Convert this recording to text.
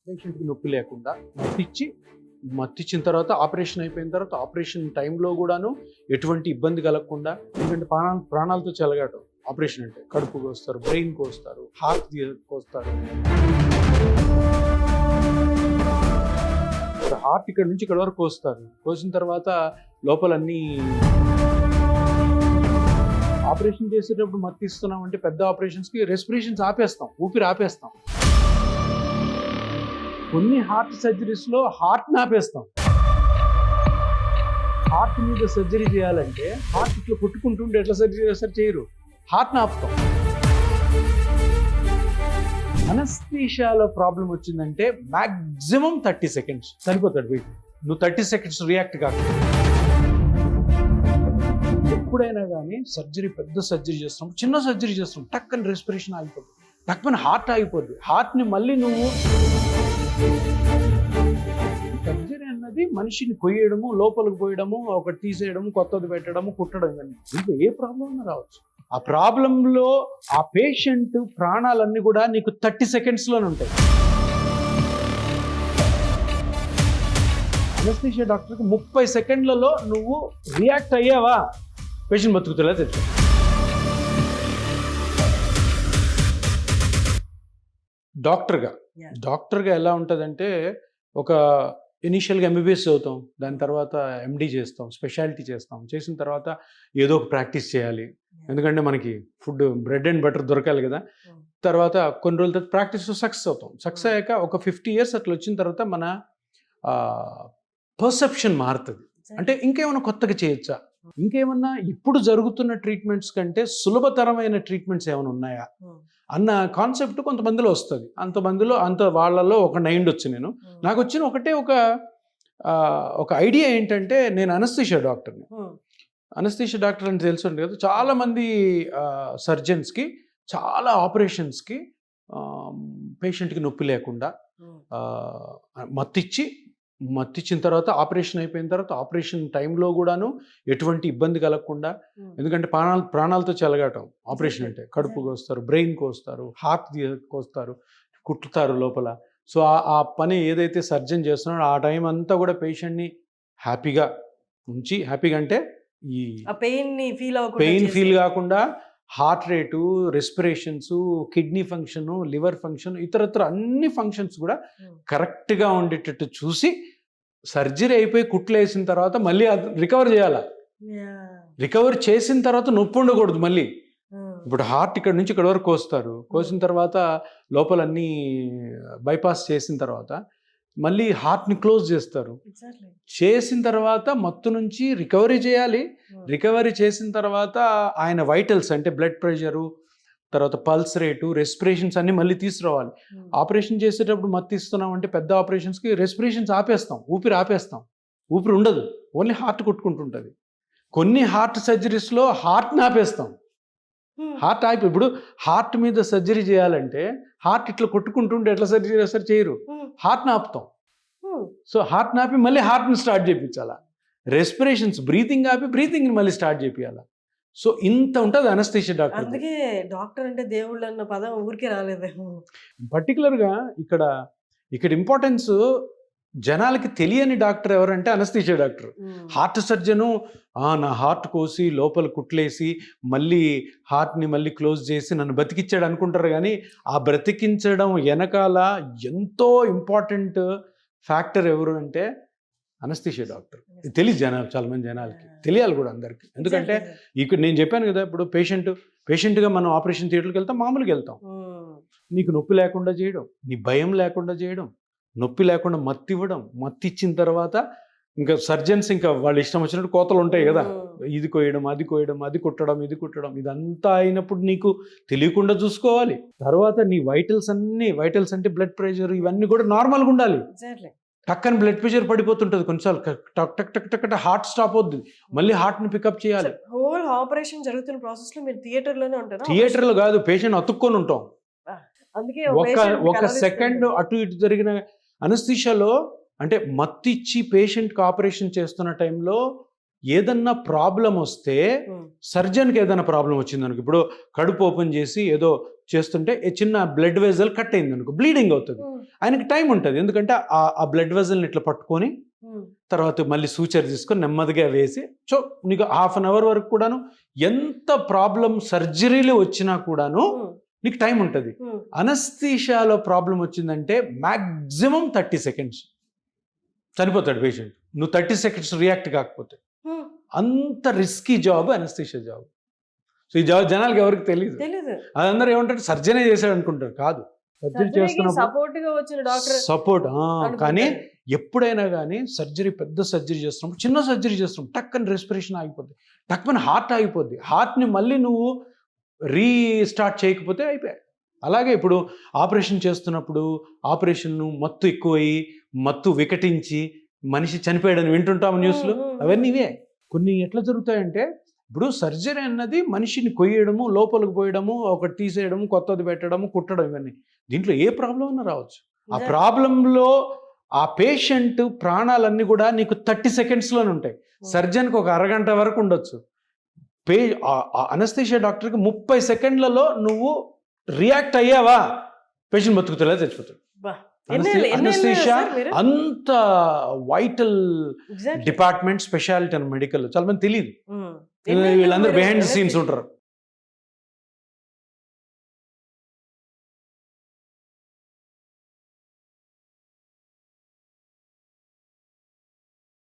పేషెంట్కి నొప్పి లేకుండా మత్తిచ్చిన తర్వాత ఆపరేషన్ అయిపోయిన తర్వాత ఆపరేషన్ టైంలో కూడాను ఎటువంటి ఇబ్బంది కలగకుండా, ఎందుకంటే ప్రాణాలతో చెలగాటం ఆపరేషన్ అంటే కడుపు కోస్తారు, బ్రెయిన్ కోస్తారు, హార్ట్ కోస్తారు. హార్ట్ ఇక్కడ నుంచి ఇక్కడ వరకు కోస్తారు. కోసిన తర్వాత లోపలన్నీ ఆపరేషన్ చేసేటప్పుడు మత్తిస్తున్నాం అంటే పెద్ద ఆపరేషన్స్కి రెస్పిరేషన్స్ ఆపేస్తాం, ఊపిరి ఆపేస్తాం. కొన్ని హార్ట్ సర్జరీస్లో హార్ట్ని ఆపేస్తాం. హార్ట్ మీద సర్జరీ చేయాలంటే హార్ట్ ఇట్లా కొట్టుకుంటుంటే ఎట్లా సర్జరీ చేస్తారు, చేయరు, హార్ట్ని ఆపుతాం. అనస్థీషియాలో ప్రాబ్లం వచ్చిందంటే మ్యాక్సిమం 30 seconds సరిపోతాడు వెయిట్. నువ్వు 30 seconds రియాక్ట్ కాకుండా. ఎప్పుడైనా కానీ సర్జరీ, పెద్ద సర్జరీ చేస్తాం, చిన్న సర్జరీ చేస్తాం, టక్కని రెస్పిరేషన్ ఆగిపోద్ది, టక్కున హార్ట్ ఆగిపోద్ది. హార్ట్ని మళ్ళీ నువ్వు సర్జరీ అన్నది మనిషిని కొయ్యడము, లోపలికి పోయడము, ఒకటి తీసేయడము, కొత్తది పెట్టడము, కుట్టడం, ఇవన్నీ ఇంకా ఏ ప్రాబ్లం అయినా రావచ్చు. ఆ ప్రాబ్లంలో ఆ పేషెంట్ ప్రాణాలన్నీ కూడా నీకు 30 secondsలోనే ఉంటాయి. అనస్థీషియా డాక్టర్కి 30 సెకండ్లలో నువ్వు రియాక్ట్ అయ్యావా, పేషెంట్ బతుకుతులా తెలుసు. డాక్టర్గా ఎలా ఉంటుందంటే, ఒక ఇనీషియల్గా ఎంబీబీఎస్ చదువుతాం, దాని తర్వాత ఎండీ చేస్తాం, స్పెషాలిటీ చేస్తాం, చేసిన తర్వాత ఏదో ఒక ప్రాక్టీస్ చేయాలి, ఎందుకంటే మనకి ఫుడ్ బ్రెడ్ అండ్ బటర్ దొరకాలి కదా. తర్వాత కొన్ని రోజుల తర్వాత ప్రాక్టీస్ సక్సెస్ అవుతాం. సక్సెస్ అయ్యాక ఒక 50 years అట్లా వచ్చిన తర్వాత మన పర్సెప్షన్ మారుతుంది. అంటే ఇంకేమైనా కొత్తగా చేయొచ్చా, ఇంకేమన్నా ఇప్పుడు జరుగుతున్న ట్రీట్మెంట్స్ కంటే సులభతరమైన ట్రీట్మెంట్స్ ఏమైనా ఉన్నాయా అన్న కాన్సెప్ట్ కొంతమందిలో వస్తుంది. వాళ్ళలో ఒక 9 వచ్చు. నాకు వచ్చిన ఒక ఐడియా ఏంటంటే, నేను అనస్థీషియా డాక్టర్ని. అనస్థీషియా డాక్టర్ అని తెలుసుంది కదా, చాలామంది సర్జన్స్కి, చాలా ఆపరేషన్స్కి పేషెంట్కి నొప్పి లేకుండా మత్తిచ్చిన తర్వాత ఆపరేషన్ అయిపోయిన తర్వాత ఆపరేషన్ టైంలో కూడాను ఎటువంటి ఇబ్బంది కలగకుండా, ఎందుకంటే ప్రాణాలతో చెలగాటం ఆపరేషన్ అంటే కడుపు కోస్తారు, బ్రెయిన్ కోస్తారు, హార్ట్ కోస్తారు, కుట్టుతారు లోపల. సో ఆ పని ఏదైతే సర్జన్ చేస్తున్నాడో ఆ టైం అంతా కూడా పేషెంట్ని హ్యాపీగా ఉంచి, హ్యాపీగా అంటే ఈ పెయిన్ ఫీల్ కాకుండా heart rate, respirations, kidney function, liver function, ఇతరత్ర అన్ని ఫంక్షన్స్ కూడా కరెక్ట్గా ఉండేటట్టు చూసి, సర్జరీ అయిపోయి కుట్లు వేసిన తర్వాత మళ్ళీ రికవర్ చేయాలి. రికవర్ చేసిన తర్వాత నొప్పి ఉండకూడదు మళ్ళీ. ఇప్పుడు హార్ట్ ఇక్కడ నుంచి ఇక్కడ వరకు కోస్తారు, కోసిన తర్వాత లోపలన్నీ బైపాస్ చేసిన తర్వాత మళ్ళీ హార్ట్ని క్లోజ్ చేస్తారు. చేసిన తర్వాత మత్తు నుంచి రికవరీ చేయాలి. రికవరీ చేసిన తర్వాత ఆయన వైటల్స్ అంటే బ్లడ్ ప్రెషరు, తర్వాత పల్స్ రేటు, రెస్పిరేషన్స్ అన్ని మళ్ళీ తీసుకురావాలి. ఆపరేషన్ చేసేటప్పుడు మత్తు ఇస్తున్నాం అంటే పెద్ద ఆపరేషన్స్కి రెస్పిరేషన్స్ ఆపేస్తాం, ఊపిరి ఆపేస్తాం, ఊపిరి ఉండదు, ఓన్లీ హార్ట్ కొట్టుకుంటుంటుంది. కొన్ని హార్ట్ సర్జరీస్లో హార్ట్ని ఆపేస్తాం. హార్ట్ ఆపి, ఇప్పుడు హార్ట్ మీద సర్జరీ చేయాలంటే హార్ట్ ఇట్లా కొట్టుకుంటుంటే ఎట్లా సర్జరీ చేస్తారు, చేయరు, హార్ట్ని ఆపుతాం. సో హార్ట్ని ఆపి మళ్ళీ హార్ట్ని స్టార్ట్ చేయించాలా, రెస్పిరేషన్స్, బ్రీతింగ్ ఆపి బ్రీతింగ్ని మళ్ళీ స్టార్ట్ చేయించాలా. సో ఇంత ఉంటుంది అనస్థీషియా డాక్టర్. అందుకే డాక్టర్ అంటే దేవుళ్ళు అన్న పదం ఊరికే రాలేదేమో. పర్టికులర్గా ఇక్కడ ఇంపార్టెన్స్ జనాలకి తెలియని డాక్టర్ ఎవరంటే అనస్థీషియా డాక్టర్. హార్ట్ సర్జను నా హార్ట్ కోసి లోపల కుట్లేసి మళ్ళీ హార్ట్ని మళ్ళీ క్లోజ్ చేసి నన్ను బతికిచ్చాడు అనుకుంటారు, కానీ ఆ బ్రతికించడం వెనకాల ఎంతో ఇంపార్టెంట్ ఫ్యాక్టర్ ఎవరు అంటే అనస్థీషియా డాక్టర్. తెలియదు చాలా మంది జనాలకి, తెలియాలి కూడా అందరికీ. ఎందుకంటే ఇక్కడ నేను చెప్పాను కదా, ఇప్పుడు పేషెంట్గా మనం ఆపరేషన్ థియేటర్కి వెళ్తాం, మామూలుగా వెళ్తాం, నీకు నొప్పి లేకుండా చేయడం, నీ భయం లేకుండా చేయడం, నొప్పి లేకుండా మత్తి ఇవ్వడం, మత్తి ఇచ్చిన తర్వాత ఇంకా సర్జన్స్ ఇంకా వాళ్ళు ఇష్టం వచ్చినట్టు కోతలు ఉంటాయి కదా, ఇది కోయడం, అది కోయడం, అది కుట్టడం, ఇది కుట్టడం, ఇదంతా అయినప్పుడు నీకు తెలియకుండా చూసుకోవాలి. తర్వాత నీ వైటల్స్ అంటే బ్లడ్ ప్రెషర్, ఇవన్నీ కూడా నార్మల్గా ఉండాలి. టక్కని బ్లడ్ ప్రెషర్ పడిపోతుంటుంది, కొన్నిసార్లు టక్ టక్ టక్ టక్ హార్ట్ స్టాప్ అవుతుంది, మళ్ళీ హార్ట్ని పికప్ చేయాలి. హోల్ ఆపరేషన్ జరుగుతున్న ప్రాసెస్లో మీరు థియేటర్లోనే ఉంటారా? థియేటర్లో కాదు, పేషెంట్ అతుక్కొని ఉంటాం. అందుకే ఒక సెకండ్ అటు ఇటు జరిగిన అనస్థీషియాలో, అంటే మత్తిచ్చి పేషెంట్కి ఆపరేషన్ చేస్తున్న టైంలో ఏదన్నా ప్రాబ్లం వస్తే సర్జన్కి ఏదైనా ప్రాబ్లం వచ్చింది అనుకో, ఇప్పుడు కడుపు ఓపెన్ చేసి ఏదో చేస్తుంటే చిన్న బ్లడ్ వెజల్ కట్ అయింది అనుకో, బ్లీడింగ్ అవుతుంది. ఆయనకి టైం ఉంటుంది, ఎందుకంటే ఆ బ్లడ్ వెజల్ని ఇట్లా పట్టుకొని తర్వాత మళ్ళీ సూచర్ తీసుకొని నెమ్మదిగా వేసి, సో నీకు 1/2 అవర్ వరకు కూడాను ఎంత ప్రాబ్లం సర్జరీలు వచ్చినా కూడాను నీకు టైం ఉంటుంది. అనస్థీషియాలో ప్రాబ్లం వచ్చిందంటే మ్యాక్సిమం 30 సెకండ్స్ చనిపోతాడు పేషెంట్, నువ్వు 30 సెకండ్స్ రియాక్ట్ కాకపోతే. అంత risky job anaesthesia job. So ఈ జాబ్ జనాలకి ఎవరికి తెలియదు. అదందరూ ఏమంటారు సర్జనే చేశాడు అనుకుంటారు, కాదు. సర్జరీ చేస్తున్నప్పుడు సపోర్ట్. కానీ ఎప్పుడైనా కానీ సర్జరీ, పెద్ద సర్జరీ చేస్తున్నప్పుడు, చిన్న సర్జరీ చేస్తున్నప్పుడు టక్కని రెస్పిరేషన్ ఆగిపోద్ది, టక్కని హార్ట్ ఆగిపోద్ది. హార్ట్ని మళ్ళీ నువ్వు రీస్టార్ట్ చేయకపోతే అయిపోయాయి. అలాగే ఇప్పుడు ఆపరేషన్ చేస్తున్నప్పుడు ఆపరేషన్ మత్తు ఎక్కువయ్యి, మత్తు వికటించి మనిషి చనిపోయాడని వింటుంటాము న్యూస్లో. అవన్నీ ఇవే. కొన్ని ఎట్లా జరుగుతాయంటే, ఇప్పుడు సర్జరీ అన్నది మనిషిని కొయ్యడము, లోపలికి పోయడము, ఒకటి తీసేయడము, కొత్తది పెట్టడము, కుట్టడం, ఇవన్నీ. దీంట్లో ఏ ప్రాబ్లం అన్నా రావచ్చు. ఆ ప్రాబ్లంలో ఆ పేషెంట్ ప్రాణాలన్నీ కూడా నీకు 30 సెకండ్స్లోనే ఉంటాయి. సర్జన్కి ఒక అరగంట వరకు ఉండొచ్చు. అనస్థీషియా డాక్టర్కి 30 సెకండ్లలో నువ్వు రియాక్ట్ అయ్యావా, పేషెంట్ బతుకుతలే చచ్చిపోతాడు. అనస్థీషియా అంత vital department, speciality and medical. చాలా మంది తెలియదు, వీళ్ళందరూ బిహైండ్ ద సీన్స్ ఉంటారు.